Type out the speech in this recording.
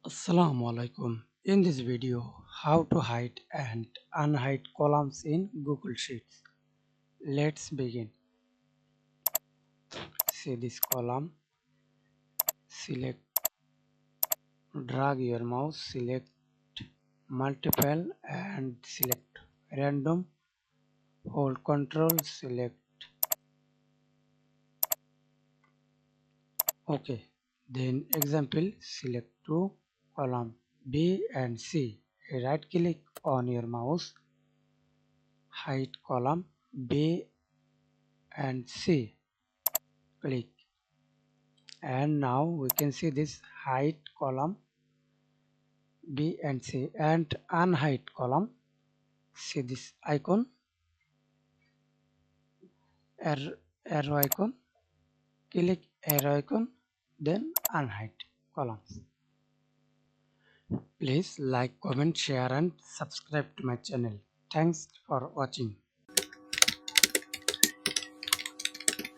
Assalamu Walaikum. In this video, how to hide and unhide columns in Google Sheets. Let's begin. See this column, select, drag your mouse, select multiple and select random, hold control, select OK. Then example, select two column B and C. Right click on your mouse, hide column B and C. Click, and now we can see this hide column B and C and unhide column. See this icon, arrow icon, click arrow icon, then unhide columns. Please like, comment, share and subscribe to my channel. Thanks for watching.